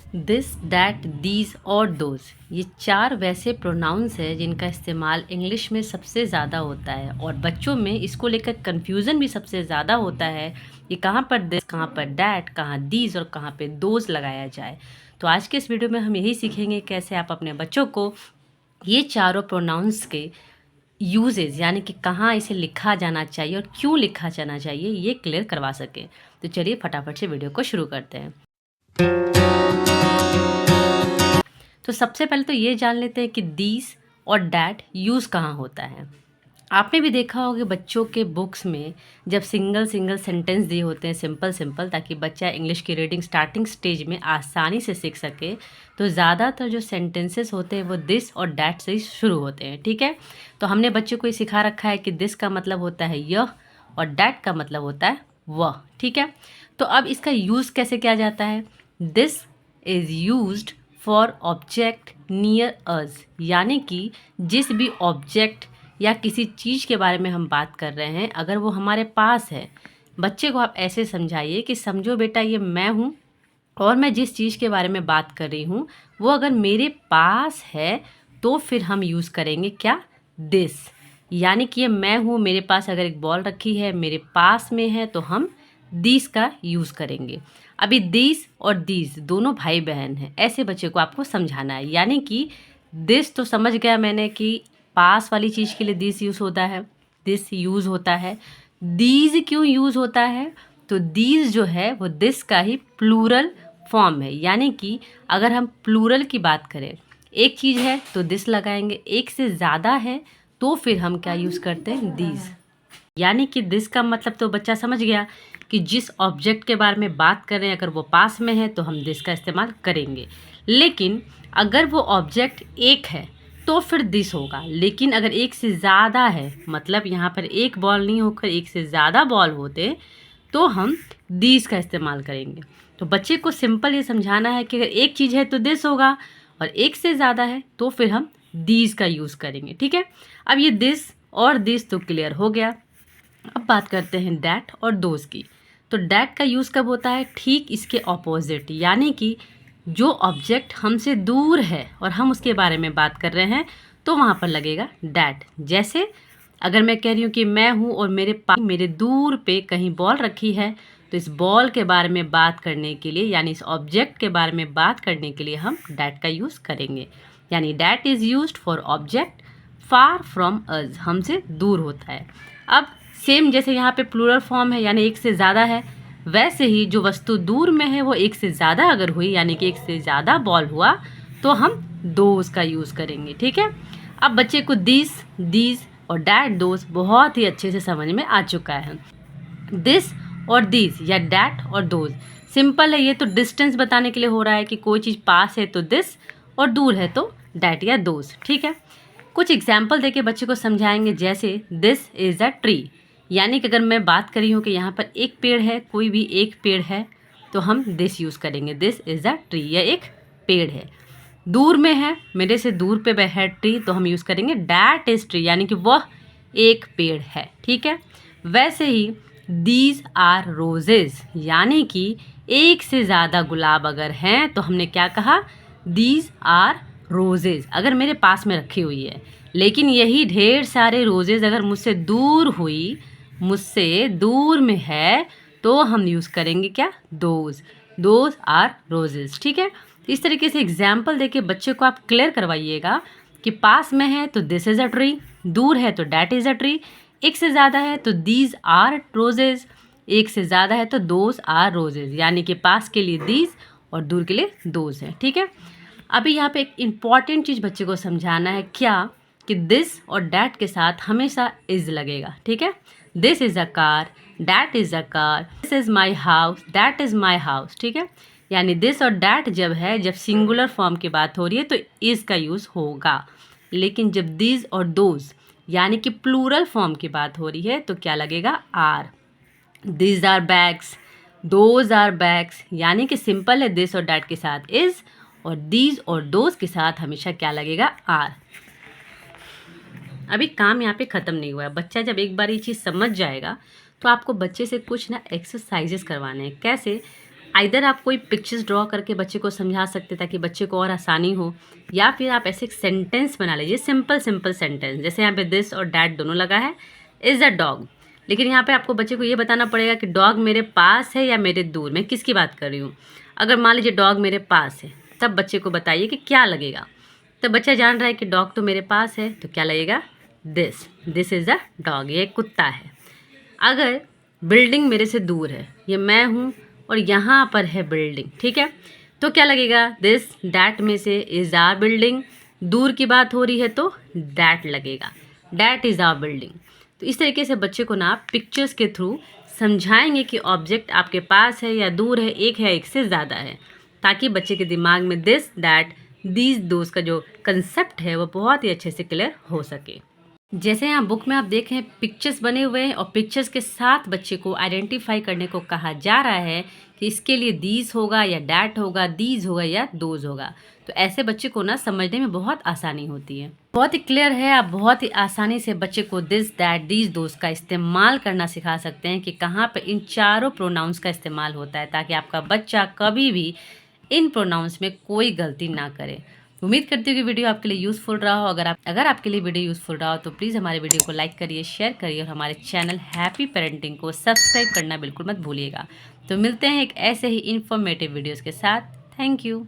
This, that, these और those, ये 4 वैसे प्रोनाउंस है जिनका इस्तेमाल इंग्लिश में सबसे ज़्यादा होता है और बच्चों में इसको लेकर कन्फ्यूज़न भी सबसे ज़्यादा होता है कि कहाँ पर दिस, कहाँ पर डैट, कहाँ दीज और कहाँ पे दोज लगाया जाए। तो आज के इस वीडियो में हम यही सीखेंगे कैसे आप अपने बच्चों को ये चारों प्रोनाउंस के यूजेज यानी कि कहाँ इसे लिखा जाना चाहिए और क्यों लिखा जाना चाहिए ये क्लियर करवा सकें। तो चलिए फटाफट से वीडियो को शुरू करते हैं। तो सबसे पहले तो ये जान लेते हैं कि दीस और डैट यूज़ कहाँ होता है। आपने भी देखा होगा बच्चों के बुक्स में जब सिंगल सिंगल सेंटेंस दिए होते हैं सिंपल सिंपल, ताकि बच्चा इंग्लिश की रीडिंग स्टार्टिंग स्टेज में आसानी से सीख सके, तो ज़्यादातर जो सेंटेंसेस होते हैं वो दिस और डैट से ही शुरू होते हैं। ठीक है, तो हमने बच्चों को ये सिखा रखा है कि दिस का मतलब होता है यह और डैट का मतलब होता है वह। ठीक है, तो अब इसका यूज़ कैसे किया जाता है। This is used for object near us, यानी कि जिस भी ऑब्जेक्ट या किसी चीज़ के बारे में हम बात कर रहे हैं अगर वो हमारे पास है, बच्चे को आप ऐसे समझाइए कि समझो बेटा ये मैं हूँ और मैं जिस चीज़ के बारे में बात कर रही हूँ वो अगर मेरे पास है तो फिर हम यूज़ करेंगे क्या, दिस। यानी कि ये मैं हूँ, मेरे पास अगर एक बॉल रखी है मेरे पास में है तो हम दिस का यूज़ करेंगे। अभी दिस और दीज दोनों भाई बहन हैं, ऐसे बच्चे को आपको समझाना है। यानी कि दिस तो समझ गया मैंने कि पास वाली चीज़ के लिए दिस यूज़ होता है, दिस यूज़ होता है। दीज क्यों यूज़ होता है, तो दीज जो है वो दिस का ही प्लूरल फॉर्म है। यानी कि अगर हम प्लूरल की बात करें, एक चीज़ है तो दिस लगाएंगे, एक से ज़्यादा है तो फिर हम क्या यूज़ करते हैं, दीज। यानी कि दिस का मतलब तो बच्चा समझ गया कि जिस ऑब्जेक्ट के बारे में बात कर रहे हैं अगर वो पास में है तो हम दिस का इस्तेमाल करेंगे। लेकिन अगर वो ऑब्जेक्ट एक है तो फिर दिस होगा, लेकिन अगर एक से ज़्यादा है, मतलब यहाँ पर एक बॉल नहीं होकर एक से ज़्यादा बॉल होते तो हम दिस का इस्तेमाल करेंगे। तो बच्चे को सिंपल ये समझाना है कि अगर एक चीज़ है तो दिस होगा और एक से ज़्यादा है तो फिर हम दीज का यूज़ करेंगे। ठीक है, अब ये दिस और दिस तो क्लियर हो गया। अब बात करते हैं डैट और दोज की। तो डैट का यूज़ कब होता है, ठीक इसके ऑपोजिट, यानी कि जो ऑब्जेक्ट हमसे दूर है और हम उसके बारे में बात कर रहे हैं तो वहाँ पर लगेगा डैट। जैसे अगर मैं कह रही हूँ कि मैं हूँ और मेरे पास मेरे दूर पे कहीं बॉल रखी है तो इस बॉल के बारे में बात करने के लिए यानी इस ऑब्जेक्ट के बारे में बात करने के लिए हम डैट का यूज़ करेंगे। यानी that is used for object far from us, हमसे दूर होता है। अब सेम जैसे यहाँ पे प्लूरल फॉर्म है यानी एक से ज़्यादा है, वैसे ही जो वस्तु दूर में है वो एक से ज़्यादा अगर हुई यानी कि एक से ज़्यादा बॉल हुआ तो हम दोज का यूज़ करेंगे। ठीक है, अब बच्चे को दिस, दीज और डैट, दोज बहुत ही अच्छे से समझ में आ चुका है। दिस और दीज या डैट और दोज सिंपल है, ये तो डिस्टेंस बताने के लिए हो रहा है कि कोई चीज़ पास है तो दिस और दूर है तो डैट या दोज। ठीक है, कुछ एग्जाम्पल देके बच्चे को समझाएंगे। जैसे दिस इज़ अ ट्री, यानी कि अगर मैं बात कर रही हूँ कि यहाँ पर एक पेड़ है, कोई भी एक पेड़ है तो हम दिस यूज़ करेंगे, दिस इज़ अ ट्री, यह एक पेड़ है। दूर में है, मेरे से दूर पे है ट्री तो हम यूज़ करेंगे डैट इज़ ट्री, यानी कि वह एक पेड़ है। ठीक है, वैसे ही दीज आर रोजेज़, यानी कि एक से ज़्यादा गुलाब अगर हैं तो हमने क्या कहा, दीज आर रोजेज़, अगर मेरे पास में रखी हुई है। लेकिन यही ढेर सारे रोजेज़ अगर मुझसे दूर हुई, मुझसे दूर में है तो हम यूज़ करेंगे क्या, दोज, दोज आर रोजेज़। ठीक है, इस तरीके से एग्जाम्पल देके बच्चे को आप क्लियर करवाइएगा कि पास में है तो दिस इज़ अ ट्री, दूर है तो डैट इज़ अ ट्री, एक से ज़्यादा है तो दीज आर रोजेज़, एक से ज़्यादा है तो दोज आर रोजेज़, यानी कि पास के लिए दीज और दूर के लिए दोज है। ठीक है, अभी यहाँ पे एक इम्पॉर्टेंट चीज़ बच्चे को समझाना है, क्या कि दिस और डैट के साथ हमेशा इज़ लगेगा। ठीक है, this is a car, that is a car, this is my house, that is my house. ठीक है, यानी दिस और डैट जब है, जब सिंगुलर फॉर्म की बात हो रही है तो इज़ का यूज़ होगा, लेकिन जब दीज और दोज यानी कि प्लूरल फॉर्म की बात हो रही है तो क्या लगेगा, are. This are bags, those are bags, यानी कि सिंपल है, दिस और डैट के साथ इज़ और दीज और दोज के साथ हमेशा क्या लगेगा, आर। अभी काम यहाँ पे ख़त्म नहीं हुआ है। बच्चा जब एक बार ये चीज़ समझ जाएगा तो आपको बच्चे से कुछ ना एक्सरसाइजेस करवाने हैं। कैसे, आइदर आप कोई पिक्चर्स ड्रॉ करके बच्चे को समझा सकते ताकि बच्चे को और आसानी हो, या फिर आप ऐसे एक सेंटेंस बना लीजिए, सिंपल सिंपल सेंटेंस। जैसे यहाँ पे दिस और डैट दोनों लगा है, इज़ अ डॉग, लेकिन यहाँ पे आपको बच्चे को ये बताना पड़ेगा कि डॉग मेरे पास है या मेरे दूर, मैं किसकी बात कर रही हूँ। अगर मान लीजिए डॉग मेरे पास है, तब बच्चे को बताइए कि क्या लगेगा। तब बच्चा जान रहा है कि डॉग तो मेरे पास है, तो क्या लगेगा, दिस इज़ अ डॉग, ये एक कुत्ता है। अगर बिल्डिंग मेरे से दूर है, ये मैं हूँ और यहाँ पर है बिल्डिंग, ठीक है, तो क्या लगेगा, दिस डैट में से इज़ आर बिल्डिंग, दूर की बात हो रही है तो डैट लगेगा, डैट इज़ आर बिल्डिंग। तो इस तरीके से बच्चे को ना आप पिक्चर्स के थ्रू समझाएंगे कि ऑब्जेक्ट आपके पास है या दूर है, एक है एक से ज़्यादा है, ताकि बच्चे के दिमाग में दिस डैट दीज दोस्त का जो कंसेप्ट है वो बहुत ही अच्छे से क्लियर हो सके। जैसे यहाँ बुक में आप देखें पिक्चर्स बने हुए हैं और पिक्चर्स के साथ बच्चे को आइडेंटिफाई करने को कहा जा रहा है कि इसके लिए दीज होगा या डैट होगा, दीज होगा या दोज होगा। तो ऐसे बच्चे को ना समझने में बहुत आसानी होती है, बहुत ही क्लियर है। आप बहुत ही आसानी से बच्चे को दिस डैट दीज दोज का इस्तेमाल करना सिखा सकते हैं कि कहाँ पे इन चारों प्रोनाउंस का इस्तेमाल होता है, ताकि आपका बच्चा कभी भी इन प्रोनाउंस में कोई गलती ना करे। उम्मीद करती हूँ कि वीडियो आपके लिए यूज़फुल रहा हो। अगर आपके लिए वीडियो यूज़फुल रहा हो तो प्लीज़ हमारे वीडियो को लाइक करिए, शेयर करिए और हमारे चैनल हैप्पी पेरेंटिंग को सब्सक्राइब करना बिल्कुल मत भूलिएगा। तो मिलते हैं एक ऐसे ही इन्फॉर्मेटिव वीडियोज़ के साथ। Thank you.